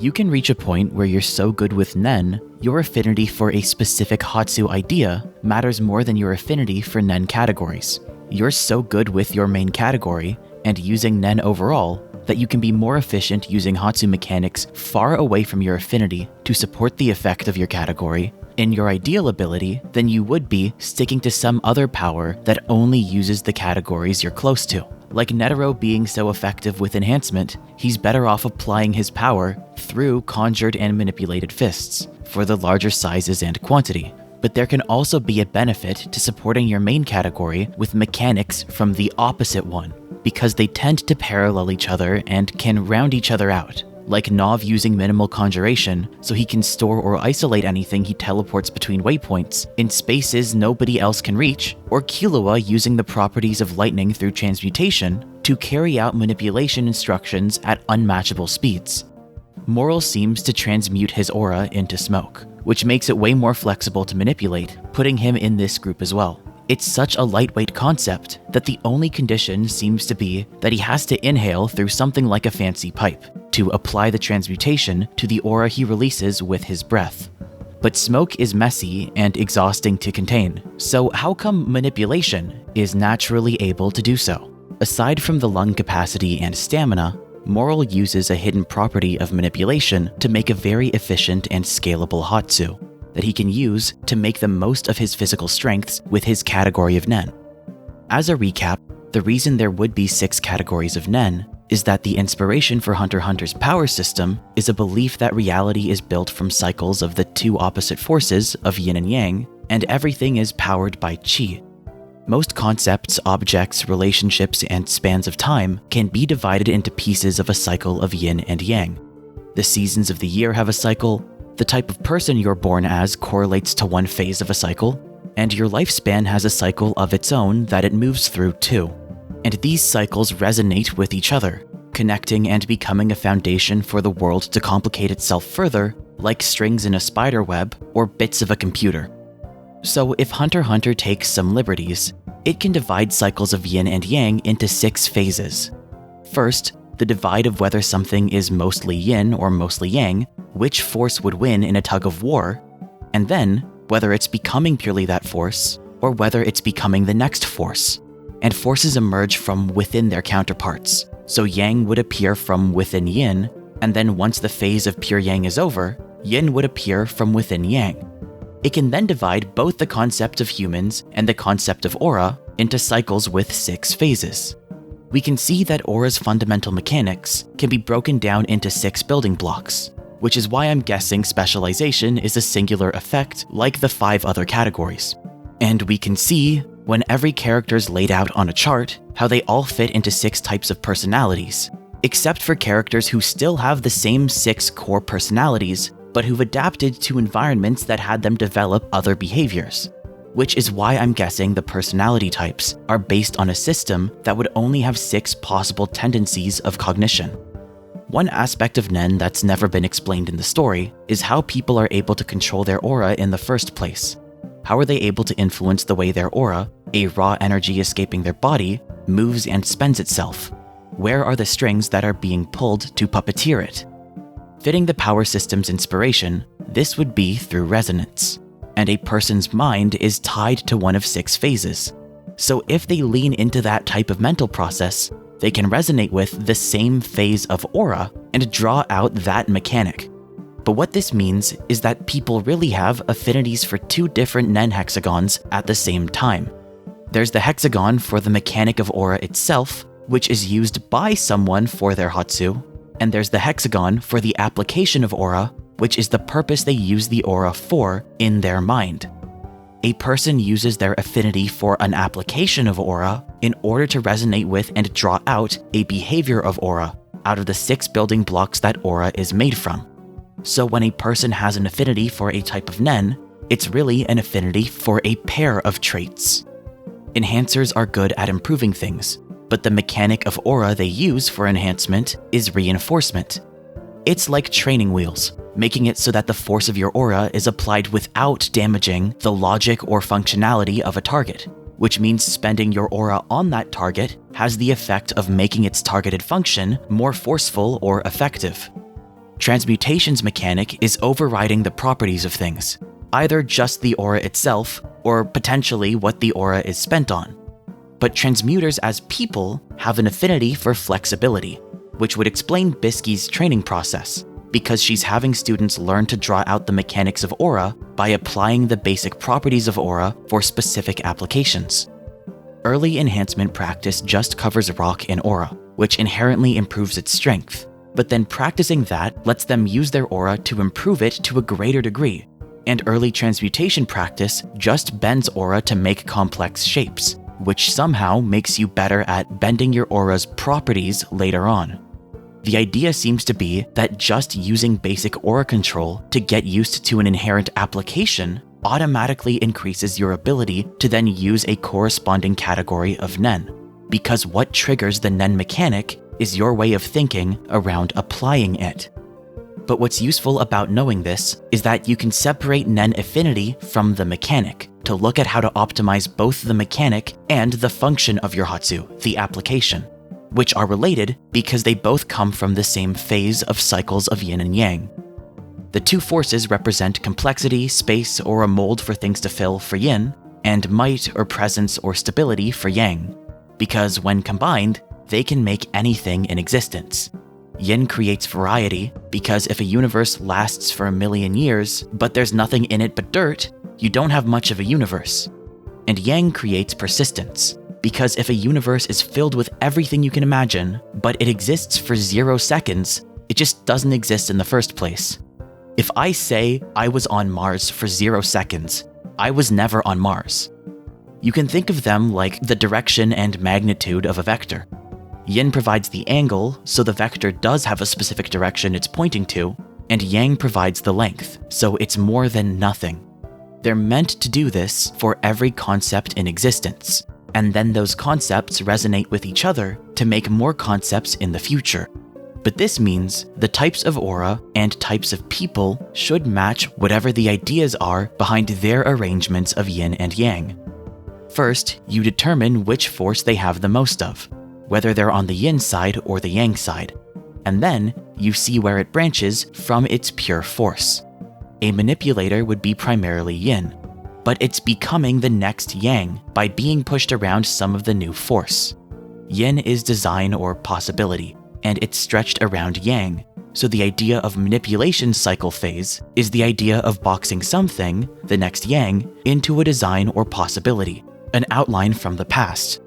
You can reach a point where you're so good with Nen, your affinity for a specific Hatsu idea matters more than your affinity for Nen categories. You're so good with your main category and using Nen overall that you can be more efficient using Hatsu mechanics far away from your affinity to support the effect of your category in your ideal ability than you would be sticking to some other power that only uses the categories you're close to. Like Netero being so effective with enhancement, he's better off applying his power through conjured and manipulated fists for the larger sizes and quantity. But there can also be a benefit to supporting your main category with mechanics from the opposite one, because they tend to parallel each other and can round each other out. Like Nav using minimal conjuration so he can store or isolate anything he teleports between waypoints in spaces nobody else can reach, or Killua using the properties of lightning through transmutation to carry out manipulation instructions at unmatchable speeds. Morel seems to transmute his aura into smoke, which makes it way more flexible to manipulate, putting him in this group as well. It's such a lightweight concept that the only condition seems to be that he has to inhale through something like a fancy pipe to apply the transmutation to the aura he releases with his breath. But smoke is messy and exhausting to contain, so how come manipulation is naturally able to do so? Aside from the lung capacity and stamina, Morel uses a hidden property of manipulation to make a very efficient and scalable Hatsu that he can use to make the most of his physical strengths with his category of Nen. As a recap, the reason there would be 6 categories of Nen is that the inspiration for Hunter x Hunter's power system is a belief that reality is built from cycles of the two opposite forces of Yin and Yang, and everything is powered by Qi. Most concepts, objects, relationships, and spans of time can be divided into pieces of a cycle of Yin and Yang. The seasons of the year have a cycle, the type of person you're born as correlates to one phase of a cycle, and your lifespan has a cycle of its own that it moves through too. And these cycles resonate with each other, connecting and becoming a foundation for the world to complicate itself further, like strings in a spider web or bits of a computer. So if Hunter x Hunter takes some liberties, it can divide cycles of Yin and Yang into 6 phases. First, the divide of whether something is mostly Yin or mostly Yang, which force would win in a tug of war, and then whether it's becoming purely that force, or whether it's becoming the next force. And forces emerge from within their counterparts, so Yang would appear from within Yin, and then once the phase of pure Yang is over, Yin would appear from within Yang. It can then divide both the concept of humans and the concept of aura into cycles with 6 phases. We can see that aura's fundamental mechanics can be broken down into 6 building blocks, which is why I'm guessing specialization is a singular effect like the 5 other categories. And we can see, when every character's laid out on a chart, how they all fit into 6 types of personalities, except for characters who still have the same 6 core personalities, but who've adapted to environments that had them develop other behaviors, which is why I'm guessing the personality types are based on a system that would only have 6 possible tendencies of cognition. One aspect of Nen that's never been explained in the story is how people are able to control their aura in the first place. How are they able to influence the way their aura, a raw energy escaping their body, moves and spends itself? Where are the strings that are being pulled to puppeteer it? Fitting the power system's inspiration, this would be through resonance. And a person's mind is tied to one of 6 phases. So if they lean into that type of mental process, they can resonate with the same phase of aura and draw out that mechanic. But what this means is that people really have affinities for 2 different Nen hexagons at the same time. There's the hexagon for the mechanic of aura itself, which is used by someone for their Hatsu, and there's the hexagon for the application of aura, which is the purpose they use the aura for in their mind. A person uses their affinity for an application of aura in order to resonate with and draw out a behavior of aura out of the 6 building blocks that aura is made from. So when a person has an affinity for a type of Nen, it's really an affinity for a pair of traits. Enhancers are good at improving things, but the mechanic of aura they use for enhancement is reinforcement. It's like training wheels, making it so that the force of your aura is applied without damaging the logic or functionality of a target, which means spending your aura on that target has the effect of making its targeted function more forceful or effective. Transmutation's mechanic is overriding the properties of things, either just the aura itself, or potentially what the aura is spent on. But transmuters as people have an affinity for flexibility, which would explain Bisky's training process, because she's having students learn to draw out the mechanics of aura by applying the basic properties of aura for specific applications. Early enhancement practice just covers rock and aura, which inherently improves its strength, but then practicing that lets them use their aura to improve it to a greater degree, and early transmutation practice just bends aura to make complex shapes, which somehow makes you better at bending your aura's properties later on. The idea seems to be that just using basic aura control to get used to an inherent application automatically increases your ability to then use a corresponding category of Nen, because what triggers the Nen mechanic is your way of thinking around applying it. But what's useful about knowing this is that you can separate Nen affinity from the mechanic to look at how to optimize both the mechanic and the function of your Hatsu, the application, which are related because they both come from the same phase of cycles of Yin and Yang. The two forces represent complexity, space, or a mold for things to fill for Yin, and might or presence or stability for Yang, because when combined, they can make anything in existence. Yin creates variety, because if a universe lasts for 1,000,000 years, but there's nothing in it but dirt, you don't have much of a universe. And Yang creates persistence, because if a universe is filled with everything you can imagine, but it exists for 0 seconds, it just doesn't exist in the first place. If I say I was on Mars for 0 seconds, I was never on Mars. You can think of them like the direction and magnitude of a vector. Yin provides the angle, so the vector does have a specific direction it's pointing to, and Yang provides the length, so it's more than nothing. They're meant to do this for every concept in existence, and then those concepts resonate with each other to make more concepts in the future. But this means the types of aura and types of people should match whatever the ideas are behind their arrangements of Yin and Yang. First, you determine which force they have the most of, whether they're on the Yin side or the Yang side, and then you see where it branches from its pure force. A manipulator would be primarily Yin, but it's becoming the next Yang by being pushed around some of the new force. Yin is design or possibility, and it's stretched around Yang, so the idea of manipulation cycle phase is the idea of boxing something, the next Yang, into a design or possibility, an outline from the past.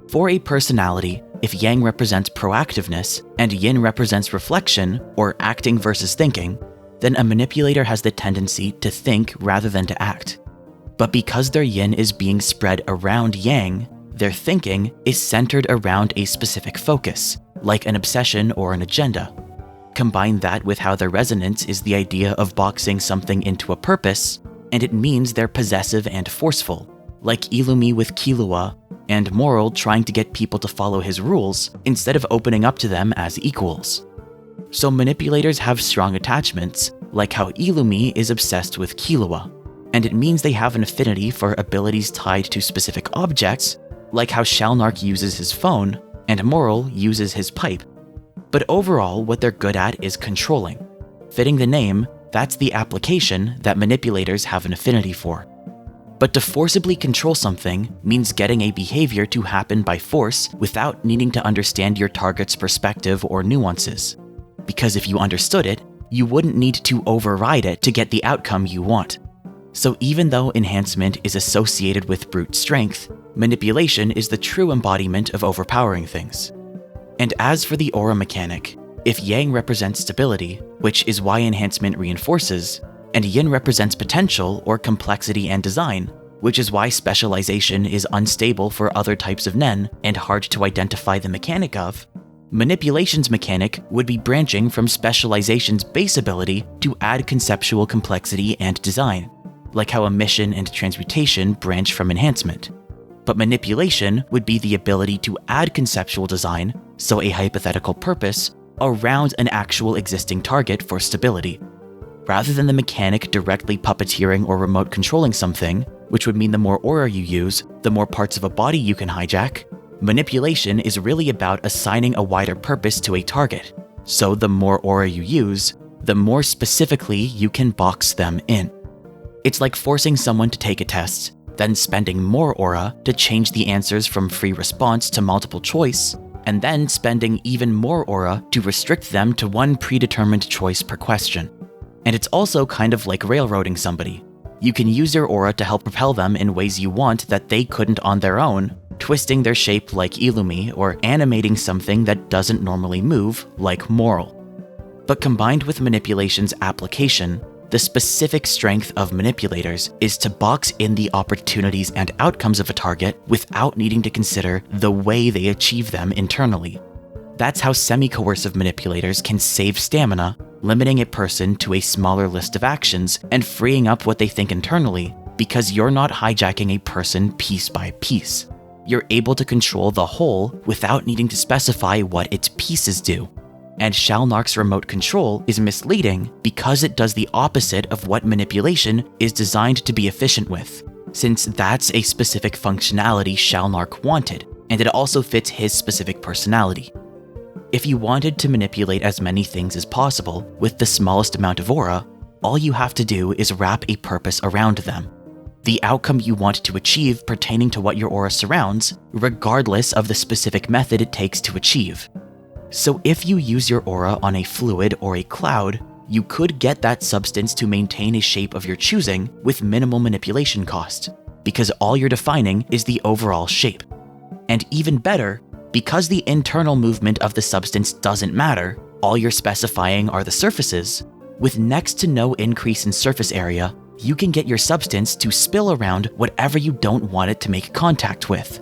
For a personality, if Yang represents proactiveness and Yin represents reflection, or acting versus thinking, then a manipulator has the tendency to think rather than to act. But because their Yin is being spread around Yang, their thinking is centered around a specific focus, like an obsession or an agenda. Combine that with how their resonance is the idea of boxing something into a purpose, and it means they're possessive and forceful, like Illumi with Killua, and Morel trying to get people to follow his rules instead of opening up to them as equals. So manipulators have strong attachments, like how Illumi is obsessed with Killua, and it means they have an affinity for abilities tied to specific objects, like how Shalnark uses his phone, and Morel uses his pipe. But overall, what they're good at is controlling. Fitting the name, that's the application that manipulators have an affinity for. But to forcibly control something means getting a behavior to happen by force without needing to understand your target's perspective or nuances. Because if you understood it, you wouldn't need to override it to get the outcome you want. So even though enhancement is associated with brute strength, manipulation is the true embodiment of overpowering things. And as for the aura mechanic, if Yang represents stability, which is why enhancement reinforces, and Yin represents potential or complexity and design, which is why specialization is unstable for other types of Nen and hard to identify the mechanic of, manipulation's mechanic would be branching from specialization's base ability to add conceptual complexity and design, like how emission and transmutation branch from enhancement. But manipulation would be the ability to add conceptual design, so a hypothetical purpose, around an actual existing target for stability. Rather than the mechanic directly puppeteering or remote controlling something, which would mean the more aura you use, the more parts of a body you can hijack, manipulation is really about assigning a wider purpose to a target. So the more aura you use, the more specifically you can box them in. It's like forcing someone to take a test, then spending more aura to change the answers from free response to multiple choice, and then spending even more aura to restrict them to one predetermined choice per question. And it's also kind of like railroading somebody. You can use your aura to help propel them in ways you want that they couldn't on their own, twisting their shape like Illumi or animating something that doesn't normally move like Morel. But combined with manipulation's application, the specific strength of manipulators is to box in the opportunities and outcomes of a target without needing to consider the way they achieve them internally. That's how semi-coercive manipulators can save stamina, limiting a person to a smaller list of actions and freeing up what they think internally, because you're not hijacking a person piece by piece. You're able to control the whole without needing to specify what its pieces do. And Shalnark's remote control is misleading because it does the opposite of what manipulation is designed to be efficient with, since that's a specific functionality Shalnark wanted, and it also fits his specific personality. If you wanted to manipulate as many things as possible with the smallest amount of aura, all you have to do is wrap a purpose around them. The outcome you want to achieve pertaining to what your aura surrounds, regardless of the specific method it takes to achieve. So if you use your aura on a fluid or a cloud, you could get that substance to maintain a shape of your choosing with minimal manipulation cost, because all you're defining is the overall shape. And even better, because the internal movement of the substance doesn't matter, all you're specifying are the surfaces, with next to no increase in surface area, you can get your substance to spill around whatever you don't want it to make contact with.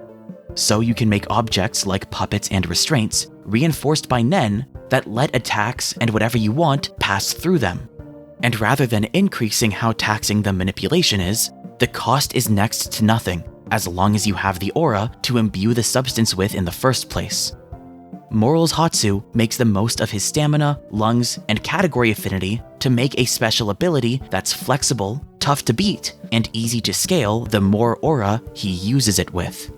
So you can make objects like puppets and restraints reinforced by Nen that let attacks and whatever you want pass through them. And rather than increasing how taxing the manipulation is, the cost is next to nothing, as long as you have the aura to imbue the substance with in the first place. Morel's Hatsu makes the most of his stamina, lungs, and category affinity to make a special ability that's flexible, tough to beat, and easy to scale the more aura he uses it with.